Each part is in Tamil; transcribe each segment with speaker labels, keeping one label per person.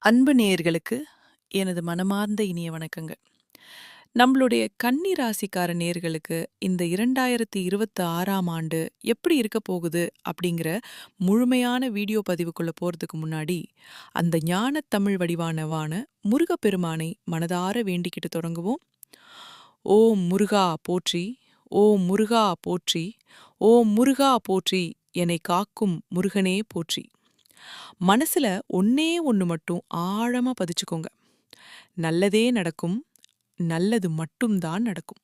Speaker 1: அன்பு நேயர்களுக்கு எனது மனமார்ந்த இனிய வணக்கங்கள். நம்மளுடைய கன்னி ராசிக்கார நேயர்களுக்கு இந்த 2026ஆம் ஆண்டு எப்படி இருக்க போகுது அப்படிங்கிற முழுமையான வீடியோ பதிவுக்குள்ள போறதுக்கு முன்னாடி, அந்த ஞானத் தமிழ் வடிவானவான முருகப்பெருமானை மனதார வேண்டிக்கிட்டு தொடங்குவோம். ஓம் முருகா போற்றி, ஓம் முருகா போற்றி, ஓம் முருகா போற்றி, என்னை காக்கும் முருகனே போற்றி. மனசுல ஒண்ணே ஒண்ணு மட்டும் ஆழமா பதிச்சுக்கோங்க. நல்லதே நடக்கும், நல்லது மட்டும் தான் நடக்கும்.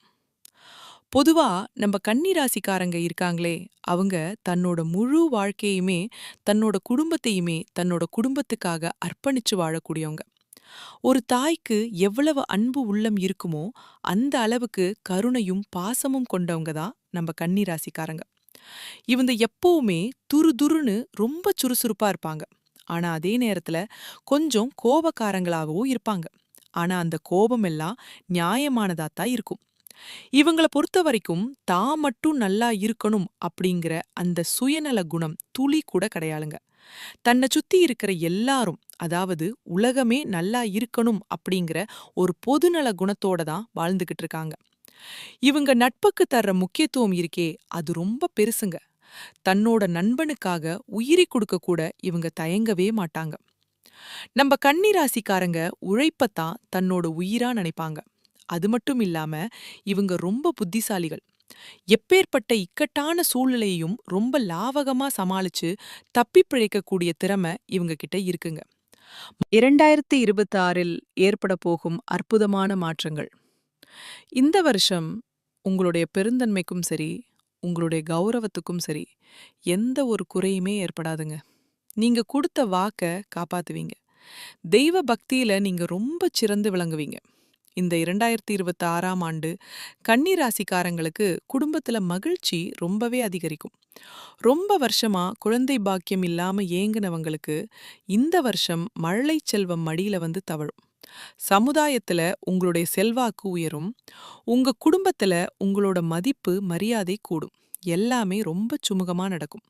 Speaker 1: பொதுவா நம்ம கன்னி ராசிக்காரங்க இருக்காங்களே, அவங்க தன்னோட முழு வாழ்க்கையுமே, தன்னோட குடும்பத்தையுமே, தன்னோட குடும்பத்துக்காக அர்ப்பணிச்சு வாழக்கூடியவங்க. ஒரு தாய்க்கு எவ்வளவு அன்பு உள்ளம் இருக்குமோ, அந்த அளவுக்கு கருணையும் பாசமும் கொண்டவங்க தான் நம்ம கன்னி ராசிக்காரங்க. இவங்க எப்பவுமே துருதுருன்னு ரொம்ப சுறுசுறுப்பா இருப்பாங்க. ஆனா அதே நேரத்துல கொஞ்சம் கோபக்காரங்களாகவும் இருப்பாங்க. ஆனா அந்த கோபம் எல்லாம் நியாயமானதாத்தான் இருக்கும். இவங்கள பொறுத்த வரைக்கும் தான் மட்டும் நல்லா இருக்கணும் அப்படிங்கிற அந்த சுயநல குணம் துளி கூட கிடையாதுங்க. தன்னை சுத்தி இருக்கிற எல்லாரும், அதாவது உலகமே நல்லா இருக்கணும் அப்படிங்கிற ஒரு பொதுநல குணத்தோட தான் வாழ்ந்துகிட்டு இருக்காங்க. இவங்க நட்புக்கு தர்ற முக்கியத்துவம் இருக்கே, அது ரொம்ப பெருசுங்க. தன்னோட நண்பனுக்காக உயிரை கொடுக்க கூட இவங்க தயங்கவே மாட்டாங்க. நம்ம கன்னி ராசிக்காரங்க உழைப்பத்தான் தன்னோட உயிரா நினைப்பாங்க. அது மட்டும் இல்லாம இவங்க ரொம்ப புத்திசாலிகள். எப்பேற்பட்ட இக்கட்டான சூழ்நிலையையும் ரொம்ப லாவகமா சமாளிச்சு தப்பி பிழைக்கக்கூடிய திறமை இவங்க கிட்ட இருக்குங்க. 2026இல் ஏற்பட போகும் அற்புதமான மாற்றங்கள். இந்த வருஷம் உங்களுடைய பெருந்தன்மைக்கும் சரி, உங்களுடைய கௌரவத்துக்கும் சரி, எந்த ஒரு குறையுமே ஏற்படாதுங்க. நீங்க கொடுத்த வாக்க காப்பாத்துவீங்க. தெய்வ பக்தியில நீங்க ரொம்ப சிறந்து விளங்குவீங்க. இந்த 2026ஆம் ஆண்டு கன்னி ராசிக்காரங்களுக்கு குடும்பத்துல மகிழ்ச்சி ரொம்பவே அதிகரிக்கும். ரொம்ப வருஷமா குழந்தை பாக்கியம் இல்லாம ஏங்குனவங்களுக்கு இந்த வருஷம் மழலை செல்வம் மடியில வந்து தவழும். சமுதாயத்துல உங்களுடைய செல்வாக்கு உயரும். உங்க குடும்பத்துல உங்களோட மதிப்பு மரியாதை கூடும். எல்லாமே ரொம்ப சுமூகமா நடக்கும்.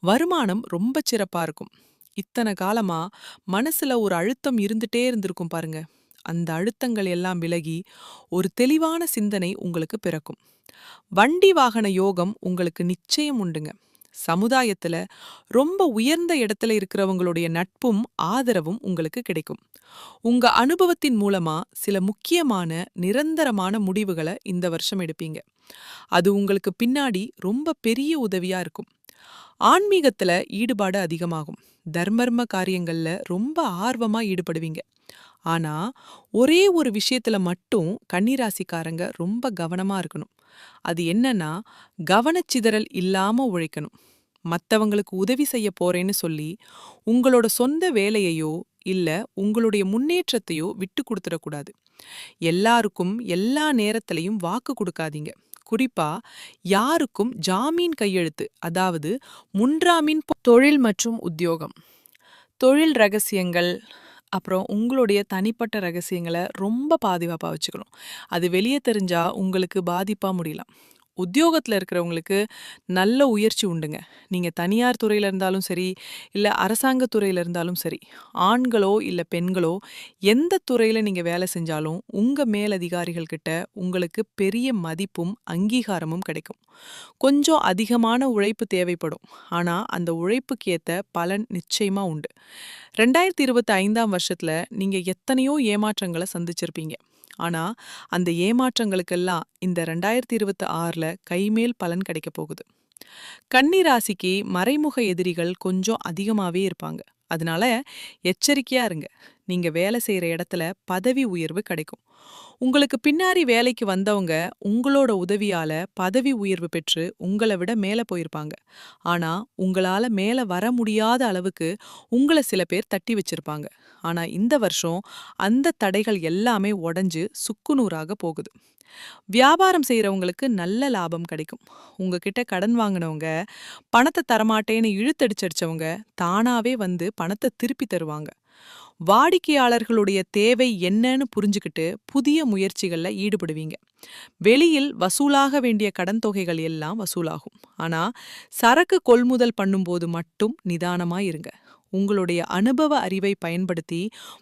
Speaker 1: வருமானம் ரொம்ப சிறப்பா இருக்கும். இத்தனை காலமா மனசுல ஒரு அழுத்தம் இருந்துட்டே இருந்திருக்கும் பாருங்க. அந்த அழுத்தங்கள் எல்லாம் விலகி ஒரு தெளிவான சிந்தனை உங்களுக்கு பிறக்கும். வண்டி வாகன யோகம் உங்களுக்கு நிச்சயம் உண்டுங்க. சமுதாயத்துல ரொம்ப உயர்ந்த இடத்துல இருக்கிறவங்களுடைய நட்பும் ஆதரவும் உங்களுக்கு கிடைக்கும். உங்க அனுபவத்தின் மூலமா சில முக்கியமான நிரந்தரமான முடிவுகளை இந்த வருஷம் எடுப்பீங்க. அது உங்களுக்கு பின்னாடி ரொம்ப பெரிய உதவியா இருக்கும். ஆன்மீகத்துல ஈடுபாடு அதிகமாகும். தர்மர்ம காரியங்கள்ல ரொம்ப ஆர்வமா ஈடுபடுவீங்க. ஆனா ஒரே ஒரு விஷயத்துல மட்டும் கன்னிராசிக்காரங்க ரொம்ப கவனமா இருக்கணும். அது என்னன்னா, கவனச்சிதறல் இல்லாம உழைக்கணும். மத்தவங்களுக்கு உதவி செய்ய போறேன்னு சொல்லி உங்களோட சொந்த வேலையையோ இல்ல உங்களுடைய முன்னேற்றத்தையோ விட்டு கொடுத்துடக்கூடாது. எல்லாருக்கும் எல்லா நேரத்திலையும் வாக்கு கொடுக்காதீங்க. குறிப்பா யாருக்கும் ஜாமீன் கையெழுத்து, அதாவது முன்றாமீன் தொழில் மற்றும் உத்தியோகம், தொழில் ரகசியங்கள், அப்புறம் உங்களுடைய தனிப்பட்ட ரகசியங்களை ரொம்ப பாதுகாப்பா வச்சுக்கணும். அது வெளியே தெரிஞ்சா உங்களுக்கு பாதிப்பா முடியலாம். உத்தியோகத்துல இருக்கிறவங்களுக்கு நல்ல உயர்ச்சி உண்டுங்க. நீங்க தனியார் துறையில இருந்தாலும் சரி, இல்ல அரசாங்க துறையில இருந்தாலும் சரி, ஆண்களோ இல்ல பெண்களோ எந்த துறையில நீங்க வேலை செஞ்சாலும் உங்க மேலதிகாரிகள் கிட்ட உங்களுக்கு பெரிய மதிப்பும் அங்கீகாரமும் கிடைக்கும். கொஞ்சம் அதிகமான உழைப்பு தேவைப்படும். ஆனா அந்த உழைப்புக்கு ஏத்த பலன் நிச்சயமா உண்டு. 2025ஆம் வருஷத்துல நீங்க எத்தனையோ ஏமாற்றங்களை சந்திச்சிருப்பீங்க. ஆனா அந்த ஏமாற்றங்களுக்கெல்லாம் இந்த 2026ல கைமேல் பலன் கிடைக்க போகுது. கன்னி ராசிக்கு மறைமுக எதிரிகள் கொஞ்சம் அதிகமாவே இருப்பாங்க. அதனால எச்சரிக்கையா இருங்க. நீங்க வேலை செய்யற இடத்துல பதவி உயர்வு கிடைக்கும். உங்களுக்கு பின்னாடி வேலைக்கு வந்தவங்க உங்களோட உதவியால பதவி உயர்வு பெற்று உங்களை விட மேல போயிருப்பாங்க. ஆனா உங்களால மேல வர முடியாத அளவுக்கு உங்களை சில பேர் தட்டி வச்சிருப்பாங்க. ஆனா இந்த வருஷம் அந்த தடைகள் எல்லாமே உடைஞ்சு சுக்குநூறாக போகுது. வியாபாரம் செய்யறவங்களுக்கு நல்ல லாபம் கிடைக்கும். உங்ககிட்ட கடன் வாங்கினவங்க, பணத்தை தரமாட்டேன்னு இழுத்தடிச்சடிச்சவங்க தானாவே வந்து பணத்தை திருப்பி தருவாங்க. வாடிக்கையாளர்களுடைய தேவை என்னன்னு புரிஞ்சுக்கிட்டு புதிய முயற்சிகள்ல ஈடுபடுவீங்க. வெளியில் வசூலாக வேண்டிய கடன் தொகைகள் எல்லாம் வசூலாகும். ஆனா சரக்கு கொள்முதல் பண்ணும்போது மட்டும் நிதானமா இருங்க. உங்களுடைய அனுபவ அறிவை பயன்படுத்தி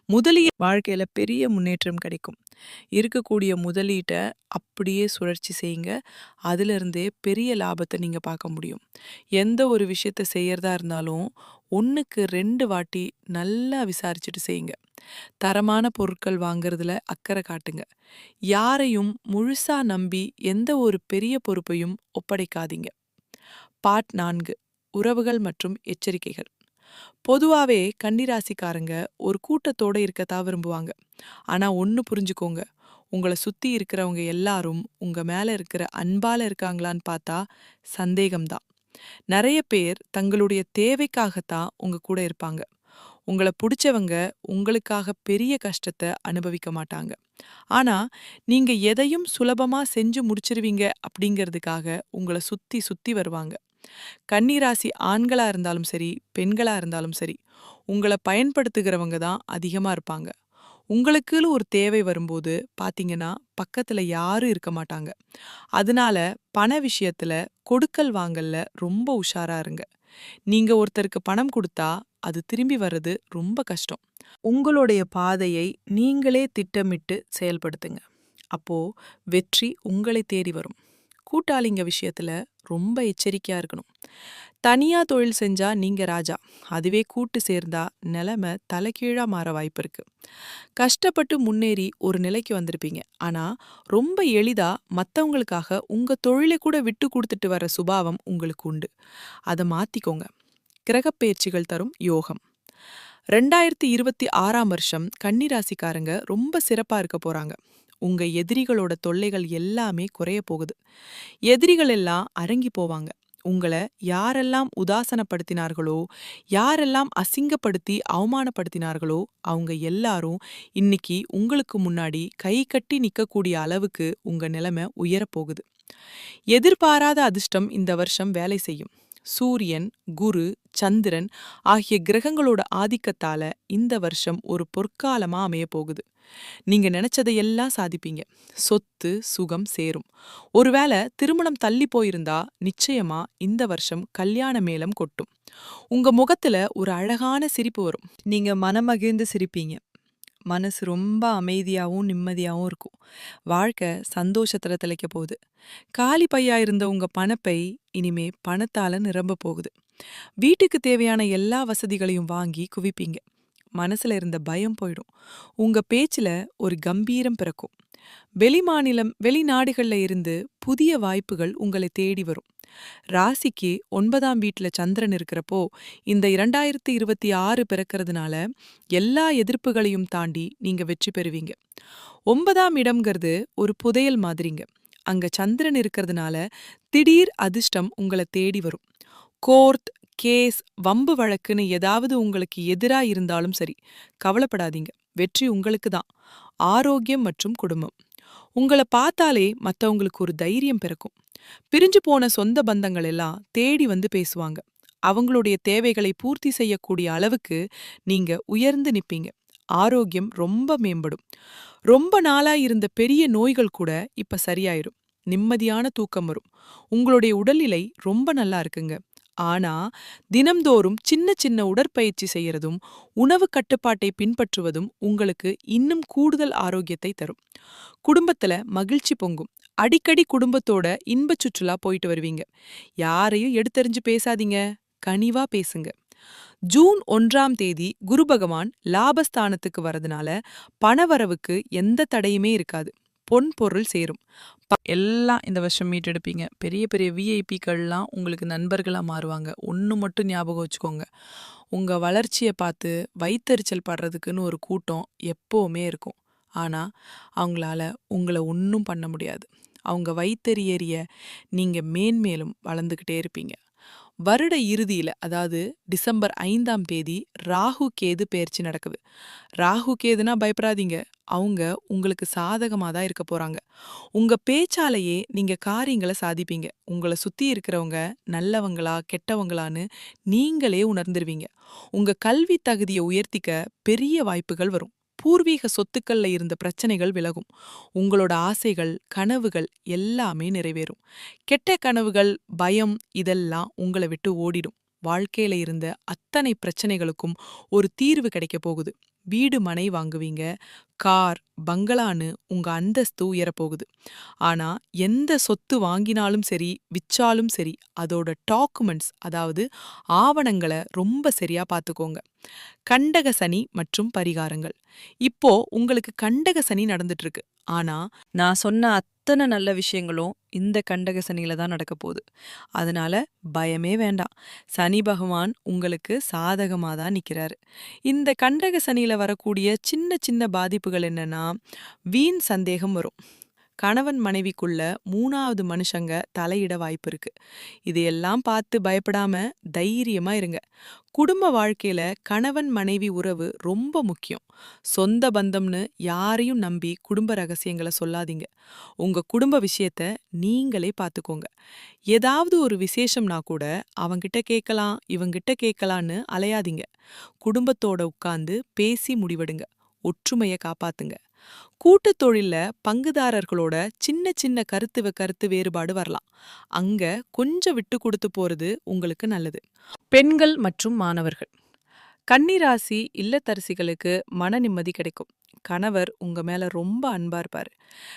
Speaker 1: முதலிய வாழ்க்கையில பெரிய முன்னேற்றம் கிடைக்கும். இருக்கக்கூடிய முதலீட்ட அப்படியே சுழற்சி செய்யுங்க. அதிலிருந்தே பெரிய லாபத்த நீங்க பார்க்க முடியும். எந்த ஒரு விஷயத்த செய்யறதா இருந்தாலும் 1க்கு 2 வாட்டி நல்லா விசாரிச்சுட்டு செய்யுங்க. தரமான பொருட்கள் வாங்குறதுல அக்கறை காட்டுங்க. யாரையும் முழுசா நம்பி எந்த ஒரு பெரிய பொறுப்பையும் ஒப்படைக்காதீங்க. பார்ட் 4 உறவுகள் மற்றும் எச்சரிக்கைகள். பொதுவாவே கன்னிராசிக்காரங்க ஒரு கூட்டத்தோட இருக்கத்தான் விரும்புவாங்க. ஆனா ஒண்ணு புரிஞ்சுக்கோங்க. உங்கள சுத்தி இருக்கிறவங்க எல்லாரும் உங்க மேல இருக்கிற அன்பால இருக்காங்களான்னு பார்த்தா சந்தேகம்தான். நெறைய பேர் தங்களுடைய தேவைக்காகத்தான் உங்க கூட இருப்பாங்க. உங்கள புடிச்சவங்க உங்களுக்காக பெரிய கஷ்டத்த அனுபவிக்க மாட்டாங்க. ஆனா, நீங்க எதையும் சுலபமா செஞ்சு முடிச்சிருவீங்க அப்படிங்கிறதுக்காக உங்கள சுத்தி சுத்தி வருவாங்க. கன்னிராசி ஆண்களா இருந்தாலும் சரி, பெண்களா இருந்தாலும் சரி, உங்கள பயன்படுத்துகிறவங்க தான் அதிகமா இருப்பாங்க. உங்களுக்குன்னு ஒரு தேவை வரும்போது பாத்தீங்கன்னா, பக்கத்துல யாரும் இருக்க மாட்டாங்க. அதனால பண விஷயத்துல கொடுக்கல் வாங்கல்ல ரொம்ப உஷாரா இருங்க. நீங்க ஒருத்தருக்கு பணம் குடுத்தா, அது திரும்பி வர்றது ரொம்ப கஷ்டம். உங்களுடைய பாதையை நீங்களே திட்டமிட்டு செயல்படுத்துங்க. அப்போ வெற்றி உங்களை தேடி வரும். கூட்டாளிங்க விஷயத்துல ரொம்ப எச்சரிக்கையா இருக்கணும். தனியா தொழில் செஞ்சா நீங்க ராஜா. அதுவே கூட்டு சேர்ந்தா நிலைமை தலைகீழா மாற வாய்ப்பு இருக்கு. கஷ்டப்பட்டு முன்னேறி ஒரு நிலைக்கு வந்திருப்பீங்க. ஆனா ரொம்ப எளிதா மத்தவங்களுக்காக உங்க தொழிலை கூட விட்டு கொடுத்துட்டு வர சுபாவம் உங்களுக்கு உண்டு. அதை மாத்திக்கோங்க. கிரகப்பெயர்ச்சிகள் தரும் யோகம். 2026ஆம் வருஷம் கன்னிராசிக்காரங்க ரொம்ப சிறப்பா இருக்க போறாங்க. உங்க எதிரிகளோட தொல்லைகள் எல்லாமே குறைய போகுது. எதிரிகள் எல்லாம் அடங்கி போவாங்க. உங்கள யாரெல்லாம் உதாசனப்படுத்தினார்களோ, யாரெல்லாம் அசிங்கப்படுத்தி அவமானப்படுத்தினார்களோ, அவங்க எல்லாரும் இன்னைக்கு உங்களுக்கு முன்னாடி கை கட்டி நிக்கக்கூடிய அளவுக்கு உங்க நிலைமை உயரப் போகுது. எதிர்பாராத அதிர்ஷ்டம் இந்த வருஷம் வேலை செய்யும். சூரியன், குரு, சந்திரன் ஆகிய கிரகங்களோட ஆதிக்கத்தால இந்த வருஷம் ஒரு பொற்காலமா அமைய போகுது. நீங்க நினைச்சதையெல்லாம் சாதிப்பீங்க. சொத்து, சுகம் சேரும். ஒருவேளை திருமணம் தள்ளி போயிருந்தா நிச்சயமா இந்த வருஷம் கல்யாண மேளம் கொட்டும். உங்க முகத்துல ஒரு அழகான சிரிப்பு வரும். நீங்க மனமகிழ்ந்து சிரிப்பீங்க. மனசு ரொம்ப அமைதியாவும் நிம்மதியாவும் இருக்கும். வாழ்க்கை சந்தோஷத்துல திளைக்க போகுது. காலி பையா இருந்த உங்க பணப்பை இனிமே பணத்தால நிரம்ப போகுது. வீட்டுக்கு தேவையான எல்லா வசதிகளையும் வாங்கி குவிப்பீங்க. மனசுல இருந்த பயம் போயிடும். உங்க பேச்சுல ஒரு கம்பீரம் பிறக்கும். வெளிநாடுகள்ல இருந்து புதிய வாய்ப்புகள் உங்களை தேடி வரும். ராசிக்கு 9ஆம் வீட்டுல சந்திரன் இருக்கிறப்போ இந்த 2026 பிறக்கிறதுனால எல்லா எதிர்ப்புகளையும் தாண்டி நீங்க வெற்றி பெறுவீங்க. 9ஆம் இடம்ங்கிறது ஒரு புதையல் மாதிரிங்க. அங்க சந்திரன் இருக்கிறதுனால திடீர் அதிர்ஷ்டம் உங்களை தேடி வரும். கோர்ட், கேஸ், வம்பு வழக்குன்னு ஏதாவது உங்களுக்கு எதிரா இருந்தாலும் சரி, கவலைப்படாதீங்க. வெற்றி உங்களுக்கு தான். ஆரோக்கியம் மற்றும் குடும்பம். உங்கள பார்த்தாலே மத்தவங்களுக்கு ஒரு தைரியம் பிறக்கும். பிரிஞ்சு போன சொந்த பந்தங்கள் எல்லாம் தேடி வந்து பேசுவாங்க. அவங்களுடைய தேவைகளை பூர்த்தி செய்யக்கூடிய அளவுக்கு நீங்க உயர்ந்து நிப்பீங்க. ஆரோக்கியம் ரொம்ப மேம்படும். ரொம்ப நாளா இருந்த பெரிய நோய்கள் கூட இப்ப சரியாயிரும். நிம்மதியான தூக்கம் வரும். உங்களுடைய உடல்நிலை ரொம்ப நல்லா இருக்குங்க. ஆனா தினம்தோறும் சின்ன சின்ன உடற்பயிற்சி செய்யறதும் உணவு கட்டுப்பாட்டை பின்பற்றுவதும் உங்களுக்கு இன்னும் கூடுதல் ஆரோக்கியத்தை தரும். குடும்பத்துல மகிழ்ச்சி பொங்கும். அடிக்கடி குடும்பத்தோட இன்பச் சுற்றுலா போயிட்டு வருவீங்க. யாரையும் எடுத்தெறிஞ்சு பேசாதீங்க. கனிவா பேசுங்க. ஜூன் 1ஆம் தேதி குரு பகவான் லாபஸ்தானத்துக்கு வரதுனால பணவரவுக்கு எந்த தடையுமே இருக்காது. பொன் பொருள் சேரும். எல்லாம் இந்த வருஷம் மீட்டெடுப்பீங்க. பெரிய பெரிய விஐபிக்கள்லாம் உங்களுக்கு நண்பர்களா மாறுவாங்க. ஒண்ணு மட்டும் ஞாபகம் வச்சுக்கோங்க. உங்க வளர்ச்சிய பார்த்து வயித்தெரிச்சல் படுறதுக்குன்னு ஒரு கூட்டம் எப்பவுமே இருக்கும். ஆனா அவங்களால உங்கள ஒண்ணும் பண்ண முடியாது. அவங்க வயித்தெரிய நீங்க மேன்மேலும் வளர்ந்துகிட்டே இருப்பீங்க. வருட இறுதியில, அதாவது டிசம்பர் 5ஆம் தேதி ராகு கேது பெயர்ச்சி நடக்குது. ராகு கேதுனா பயப்படாதீங்க. அவங்க உங்களுக்கு சாதகமா தான் இருக்க போறாங்க. உங்க பேச்சாலேயே நீங்க காரியங்களை சாதிப்பீங்க. உங்கள சுத்தி இருக்கிறவங்க நல்லவங்களா கெட்டவங்களான்னு நீங்களே உணர்ந்துருவீங்க. உங்க கல்வி தகுதியை உயர்த்திக்க பெரிய வாய்ப்புகள் வரும். பூர்வீக சொத்துக்கள்ல இருந்த பிரச்சனைகள் விலகும். உங்களோட ஆசைகள், கனவுகள் எல்லாமே நிறைவேறும். கெட்ட கனவுகள், பயம் இதெல்லாம் உங்களை விட்டு ஓடிடும். வாழ்க்கையில இருந்த அத்தனை பிரச்சனைகளுக்கும் ஒரு தீர்வு கிடைக்க போகுது. வீடு மனை வாங்குவீங்க, கார், பங்களான்னு உங்க அந்தஸ்து உயரப்போகுது. ஆனா எந்த சொத்து வாங்கினாலும் சரி, விச்சாலும் சரி, அதோட டாக்குமெண்ட்ஸ் அதாவது ஆவணங்கள ரொம்ப சரியா பார்த்துக்கோங்க. கண்டக சனி மற்றும் பரிகாரங்கள். இப்போ உங்களுக்கு கண்டக சனி நடந்துட்டு இருக்கு. ஆனா நான் சொன்ன அத்தனை நல்ல விஷயங்களும் இந்த கண்டக சனியில தான் நடக்க போகுது. அதனால பயமே வேண்டாம். சனி பகவான் உங்களுக்கு சாதகமா தான் நிக்கிறாரு. இந்த கண்டக சனியில வரக்கூடிய சின்ன சின்ன பாதிப்புகள் என்னன்னா, வீண் சந்தேகம் வரும். கணவன் மனைவிக்குள்ள 3வது மனுஷங்க தலையிட வாய்ப்பு இருக்கு. இதையெல்லாம் பார்த்து பயப்படாம தைரியமா இருங்க. குடும்ப வாழ்க்கையில கணவன் மனைவி உறவு ரொம்ப முக்கியம். சொந்த பந்தம்னு யாரையும் நம்பி குடும்ப ரகசியங்களை சொல்லாதீங்க. உங்க குடும்ப விஷயத்த நீங்களே பார்த்துக்கோங்க. ஏதாவது ஒரு விசேஷம்னா கூட அவங்கிட்ட கேட்கலாம், இவங்கிட்ட கேட்கலான்னு அலையாதீங்க. குடும்பத்தோட உட்கார்ந்து பேசி முடிவெடுங்க. ஒற்றுமைய காப்பாத்துங்க. கூட்டுத் தொழில்ல பங்குதாரர்களோட சின்ன சின்ன கருத்து வேறுபாடு வரலாம். அங்க கொஞ்சம் விட்டு கொடுத்து போறது உங்களுக்கு நல்லது. பெண்கள் மற்றும் மாணவர்கள். கன்னிராசி இல்லத்தரசிகளுக்கு மன நிம்மதி கிடைக்கும். கணவர் உங்க மேல ரொம்ப அன்பா இருப்பாரு.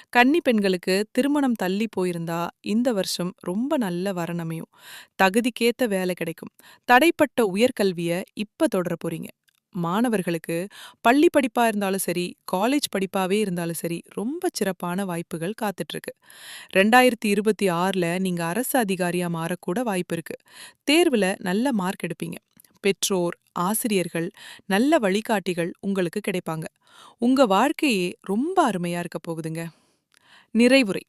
Speaker 1: கன்னி பெண்களுக்கு திருமணம் தள்ளி போயிருந்தா இந்த வருஷம் ரொம்ப நல்ல வரன் அமையும். தகுதிக்கேத்த வேலை கிடைக்கும். தடைப்பட்ட உயர்கல்விய இப்ப தொடர போறீங்க. மாணவர்களுக்கு பள்ளி படிப்பா இருந்தாலும் சரி, காலேஜ் படிப்பாவே இருந்தாலும் சரி, ரொம்ப சிறப்பான வாய்ப்புகள் காத்துட்டு இருக்கு. 2026ல நீங்க அரசு அதிகாரியா மாறக்கூட வாய்ப்பு இருக்கு. தேர்வுல நல்ல மார்க் எடுப்பீங்க. பெற்றோர், ஆசிரியர்கள், நல்ல வழிகாட்டிகள் உங்களுக்கு கிடைப்பாங்க. உங்க வாழ்க்கையே ரொம்ப அருமையா இருக்க போகுதுங்க. நிறைவுரை.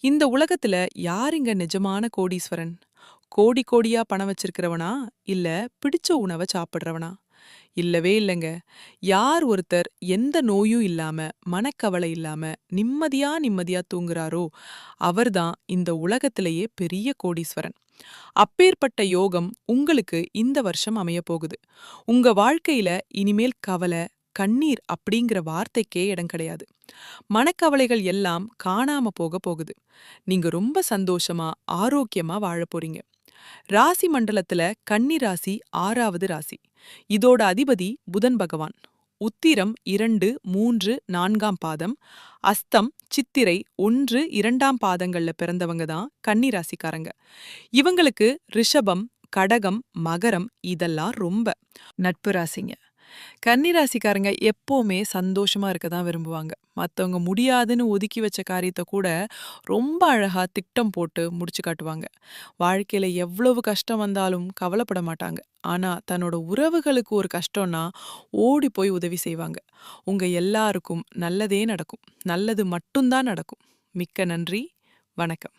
Speaker 1: இந்த உலகத்துல யாருங்க நிஜமான கோடீஸ்வரன்? கோடி கோடியா பணம் வச்சிருக்கிறவனா? இல்ல பிடிச்ச உணவ சாப்பிடுறவனா? இல்லவே இல்லைங்க. யார் ஒருத்தர் எந்த நோயும் இல்லாம, மனக்கவலை இல்லாம, நிம்மதியா நிம்மதியா தூங்குறாரோ, அவர்தான் இந்த உலகத்திலேயே பெரிய கோடீஸ்வரன். அப்பேற்பட்ட யோகம் உங்களுக்கு இந்த வருஷம் அமையப் போகுது. உங்க வாழ்க்கையில இனிமேல் கவலை, கண்ணீர் அப்படிங்கிற வார்த்தைக்கே இடம் கிடையாது. மனக்கவலைகள் எல்லாம் காணாம போக போகுது. நீங்க ரொம்ப சந்தோஷமா, ஆரோக்கியமா வாழப் போறீங்க. ராசி மண்டலத்துல கன்னி ராசி 6வது ராசி. இதோட அதிபதி புதன் பகவான். உத்திரம் 2, 3, 4ஆம் பாதம், அஸ்தம், சித்திரை 1, 2ஆம் பாதங்கள்ல பிறந்தவங்க தான் கன்னி ராசிக்காரங்க. இவங்களுக்கு ரிஷபம், கடகம், மகரம் இதெல்லாம் ரொம்ப நட்பு ராசிங்க. கன்னிராசிக்காரங்க எப்பவுமே சந்தோஷமா இருக்க தான் விரும்புவாங்க. மத்தவங்க முடியாதுன்னு ஒதுக்கி வச்ச காரியத்த கூட ரொம்ப அழகா திட்டம் போட்டு முடிச்சு காட்டுவாங்க. வாழ்க்கையில எவ்வளவு கஷ்டம் வந்தாலும் கவலைப்பட மாட்டாங்க. ஆனா தன்னோட உறவுகளுக்கு ஒரு கஷ்டம்னா ஓடி போய் உதவி செய்வாங்க. உங்க எல்லாருக்கும் நல்லதே நடக்கும். நல்லது மட்டும்தான் நடக்கும். மிக்க நன்றி. வணக்கம்.